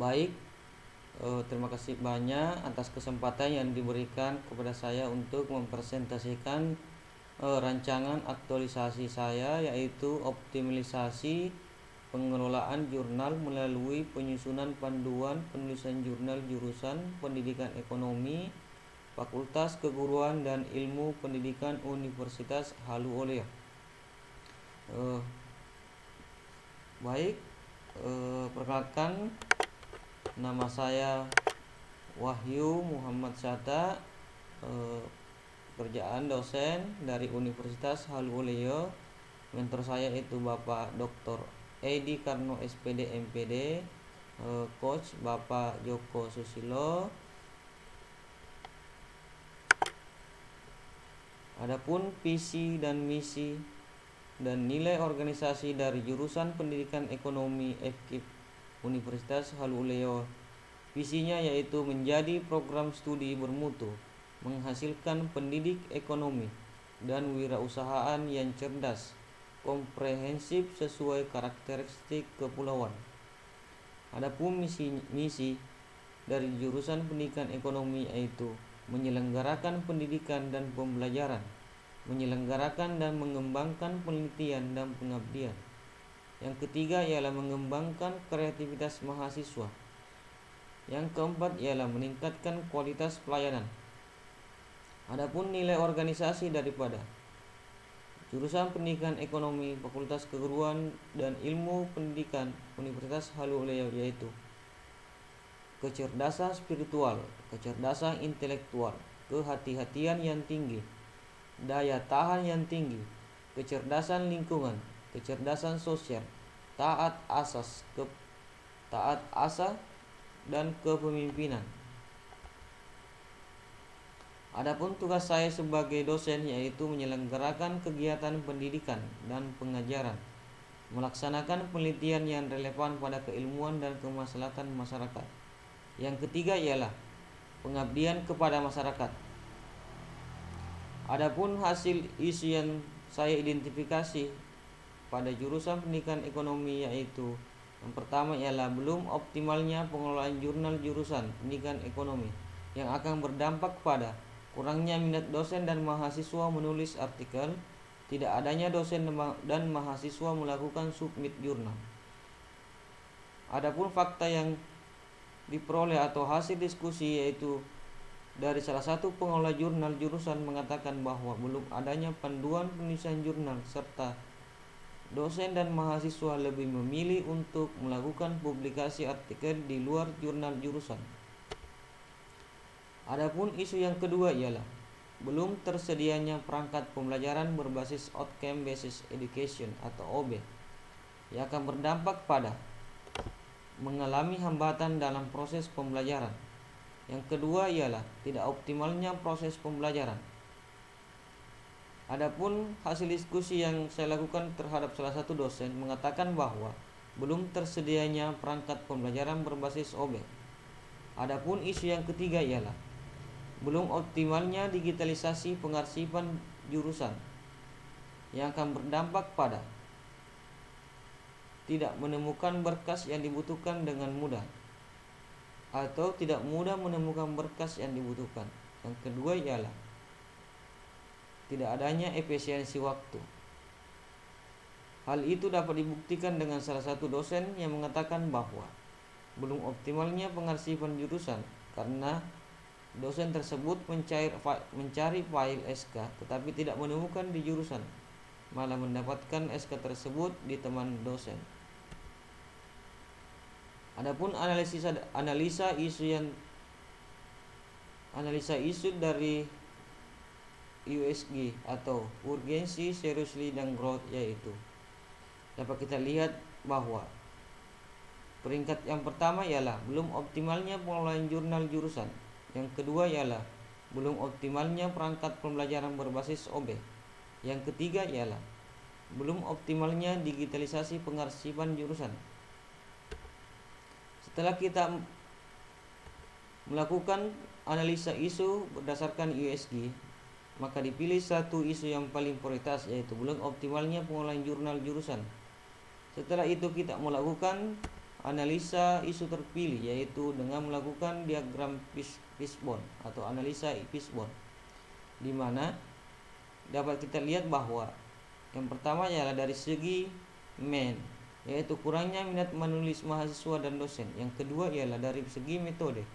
Baik, terima kasih banyak atas kesempatan yang diberikan kepada saya untuk mempresentasikan rancangan aktualisasi saya, yaitu optimalisasi pengelolaan jurnal melalui penyusunan panduan penulisan jurnal jurusan Pendidikan Ekonomi, Fakultas Keguruan dan Ilmu Pendidikan Universitas Haluoleo. Baik, perkenalkan, nama saya Wahyu Muhammad Syata, pekerjaan dosen dari Universitas Haluoleo. Mentor saya itu Bapak Dr. Edi Karno SPD MPD, coach Bapak Joko Susilo. Adapun visi dan misi dan nilai organisasi dari jurusan Pendidikan Ekonomi FKIP Universitas Haluoleo, visinya yaitu menjadi program studi bermutu, menghasilkan pendidik ekonomi dan wirausahaan yang cerdas, komprehensif sesuai karakteristik kepulauan. Adapun misi dari jurusan Pendidikan Ekonomi yaitu menyelenggarakan pendidikan dan pembelajaran, menyelenggarakan dan mengembangkan penelitian dan pengabdian. Yang ketiga ialah mengembangkan kreativitas mahasiswa. Yang keempat ialah meningkatkan kualitas pelayanan. Adapun nilai organisasi daripada jurusan Pendidikan Ekonomi Fakultas Keguruan dan Ilmu Pendidikan Universitas Haluoleo yaitu kecerdasan spiritual, kecerdasan intelektual, kehati-hatian yang tinggi, daya tahan yang tinggi, kecerdasan lingkungan, kecerdasan sosial, taat asas dan kepemimpinan. Adapun tugas saya sebagai dosen yaitu menyelenggarakan kegiatan pendidikan dan pengajaran, melaksanakan penelitian yang relevan pada keilmuan dan kemaslahatan masyarakat. Yang ketiga ialah pengabdian kepada masyarakat. Adapun hasil isu yang saya identifikasi pada jurusan Pendidikan Ekonomi yaitu yang pertama ialah belum optimalnya pengelolaan jurnal jurusan Pendidikan Ekonomi yang akan berdampak pada kurangnya minat dosen dan mahasiswa menulis artikel, tidak adanya dosen dan mahasiswa melakukan submit jurnal. Adapun fakta yang diperoleh atau hasil diskusi yaitu dari salah satu pengelola jurnal jurusan mengatakan bahwa belum adanya panduan penulisan jurnal serta dosen dan mahasiswa lebih memilih untuk melakukan publikasi artikel di luar jurnal jurusan. Adapun isu yang kedua ialah belum tersedianya perangkat pembelajaran berbasis Outcome Based Education atau OB yang akan berdampak pada mengalami hambatan dalam proses pembelajaran. Yang kedua ialah tidak optimalnya proses pembelajaran. Adapun hasil diskusi yang saya lakukan terhadap salah satu dosen mengatakan bahwa belum tersedianya perangkat pembelajaran berbasis OB. Adapun isu yang ketiga ialah belum optimalnya digitalisasi pengarsipan jurusan yang akan berdampak pada tidak menemukan berkas yang dibutuhkan dengan mudah atau tidak mudah menemukan berkas yang dibutuhkan. Yang kedua ialah tidak adanya efisiensi waktu. Hal itu dapat dibuktikan dengan salah satu dosen yang mengatakan bahwa belum optimalnya pengarsipan jurusan karena dosen tersebut mencari file SK tetapi tidak menemukan di jurusan, malah mendapatkan SK tersebut di teman dosen. Adapun analisa isu dari USG atau urgency, seriously dan growth, yaitu dapat kita lihat bahwa peringkat yang pertama ialah belum optimalnya pengelolaan jurnal jurusan. Yang kedua ialah belum optimalnya perangkat pembelajaran berbasis OB. Yang ketiga ialah belum optimalnya digitalisasi pengarsipan jurusan. Setelah kita melakukan analisa isu berdasarkan USG, maka dipilih satu isu yang paling prioritas yaitu belum optimalnya pengelolaan jurnal jurusan. Setelah itu kita melakukan analisa isu terpilih, yaitu dengan melakukan diagram fishbone atau analisa fishbone, di mana dapat kita lihat bahwa yang pertama ialah dari segi main, yaitu kurangnya minat menulis mahasiswa dan dosen. Yang kedua ialah dari segi metode,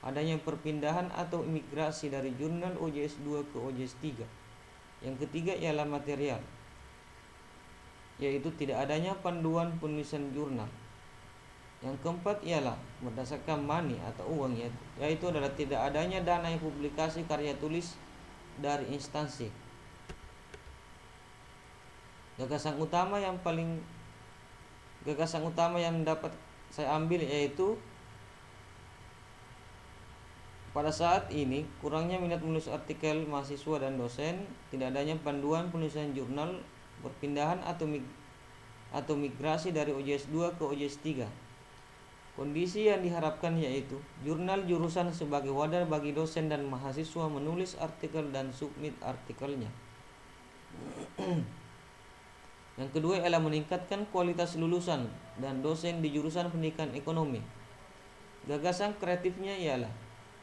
adanya perpindahan atau imigrasi dari jurnal OJS 2 ke OJS 3. Yang ketiga ialah material, yaitu tidak adanya panduan penulisan jurnal. Yang keempat ialah berdasarkan money atau uang, yaitu adalah tidak adanya dana yang publikasi karya tulis dari instansi. Gagasan utama yang dapat saya ambil yaitu pada saat ini kurangnya minat menulis artikel mahasiswa dan dosen, tidak adanya panduan penulisan jurnal, perpindahan atau migrasi dari OJS 2 ke OJS 3. Kondisi yang diharapkan yaitu jurnal jurusan sebagai wadah bagi dosen dan mahasiswa menulis artikel dan submit artikelnya. Yang kedua ialah meningkatkan kualitas lulusan dan dosen di jurusan pendidikan ekonomi. Gagasan kreatifnya ialah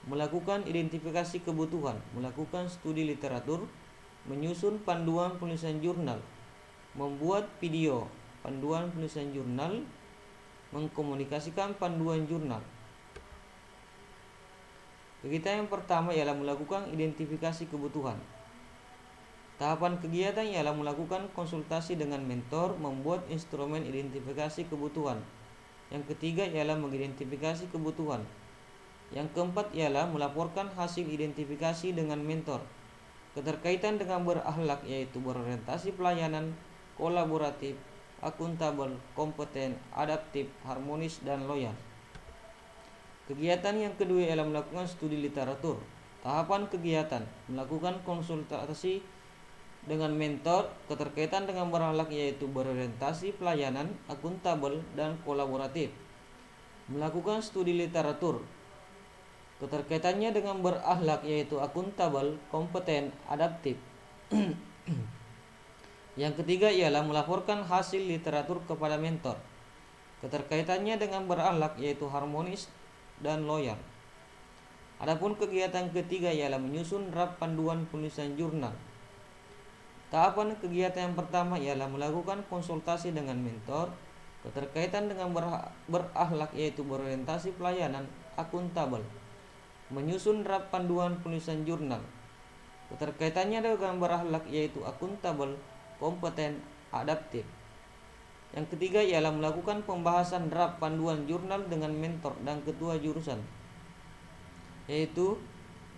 melakukan identifikasi kebutuhan, melakukan studi literatur, menyusun panduan penulisan jurnal, membuat video panduan penulisan jurnal, mengkomunikasikan panduan jurnal. Kegiatan yang pertama ialah melakukan identifikasi kebutuhan. Tahapan kegiatan ialah melakukan konsultasi dengan mentor, membuat instrumen identifikasi kebutuhan. Yang ketiga ialah mengidentifikasi kebutuhan. Yang keempat ialah melaporkan hasil identifikasi dengan mentor. Keterkaitan dengan berakhlak yaitu berorientasi pelayanan, kolaboratif, akuntabel, kompeten, adaptif, harmonis, dan loyal. Kegiatan yang kedua ialah melakukan studi literatur. Tahapan kegiatan melakukan konsultasi dengan mentor. Keterkaitan dengan berakhlak yaitu berorientasi pelayanan, akuntabel, dan kolaboratif. Melakukan studi literatur. Keterkaitannya dengan berakhlak yaitu akuntabel, kompeten, adaptif. Yang ketiga ialah melaporkan hasil literatur kepada mentor. Keterkaitannya dengan berakhlak yaitu harmonis dan loyal. Adapun kegiatan ketiga ialah menyusun draft panduan penulisan jurnal. Tahapan kegiatan yang pertama ialah melakukan konsultasi dengan mentor. Keterkaitan dengan berakhlak yaitu berorientasi pelayanan, akuntabel, menyusun draft panduan penulisan jurnal. Keterkaitannya dengan berakhlak yaitu akuntabel, kompeten, adaptif. Yang ketiga ialah melakukan pembahasan draft panduan jurnal dengan mentor dan ketua jurusan, yaitu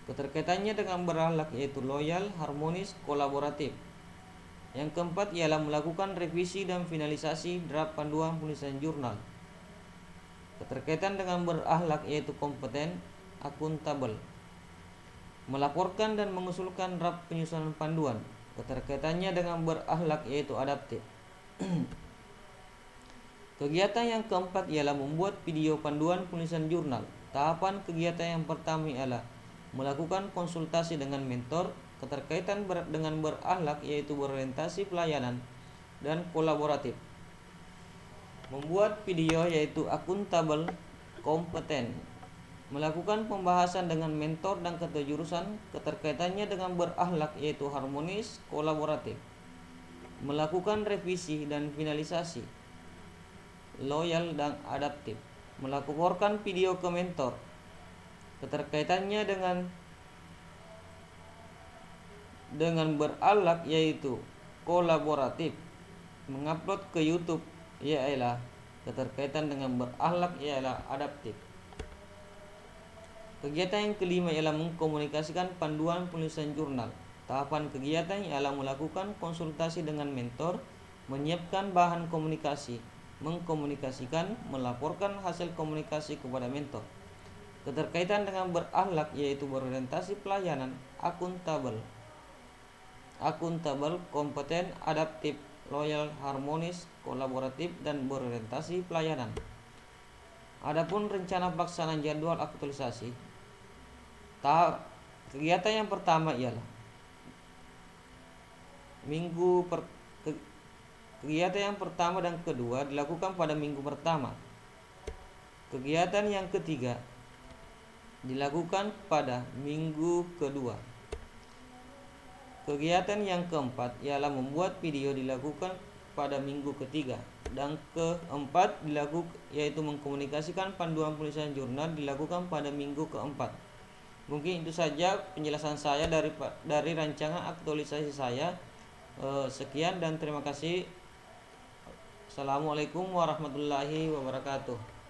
keterkaitannya dengan berakhlak yaitu loyal, harmonis, kolaboratif. Yang keempat ialah melakukan revisi dan finalisasi draft panduan penulisan jurnal. Keterkaitan dengan berakhlak yaitu kompeten, akuntabel. Melaporkan dan mengusulkan draft penyusunan panduan. Keterkaitannya dengan berakhlak yaitu adaptif. Kegiatan yang keempat ialah membuat video panduan penulisan jurnal. Tahapan kegiatan yang pertama ialah melakukan konsultasi dengan mentor. Keterkaitan dengan berakhlak yaitu berorientasi pelayanan dan kolaboratif. Membuat video yaitu akuntabel, kompeten. Melakukan pembahasan dengan mentor dan ketua jurusan. Keterkaitannya dengan berakhlak yaitu harmonis, kolaboratif. Melakukan revisi dan finalisasi, loyal dan adaptif. Melaporkan video ke mentor. Keterkaitannya dengan berakhlak yaitu kolaboratif. Mengupload ke YouTube ialah keterkaitan dengan berakhlak ialah adaptif. Kegiatan yang kelima ialah mengkomunikasikan panduan penulisan jurnal. Tahapan kegiatan ialah melakukan konsultasi dengan mentor, menyiapkan bahan komunikasi, mengkomunikasikan, melaporkan hasil komunikasi kepada mentor. Keterkaitan dengan berakhlak yaitu berorientasi pelayanan, akuntabel, kompeten, adaptif, loyal, harmonis, kolaboratif, dan berorientasi pelayanan. Adapun rencana pelaksanaan jadwal aktualisasi. Kegiatan yang pertama ialah kegiatan yang pertama dan kedua dilakukan pada minggu pertama. Kegiatan yang ketiga dilakukan pada minggu kedua. Kegiatan yang keempat ialah membuat video dilakukan pada minggu ketiga. Dan keempat yaitu mengkomunikasikan panduan penulisan jurnal dilakukan pada minggu keempat. Mungkin itu saja penjelasan saya dari rancangan aktualisasi saya. Sekian dan terima kasih. Assalamualaikum warahmatullahi wabarakatuh.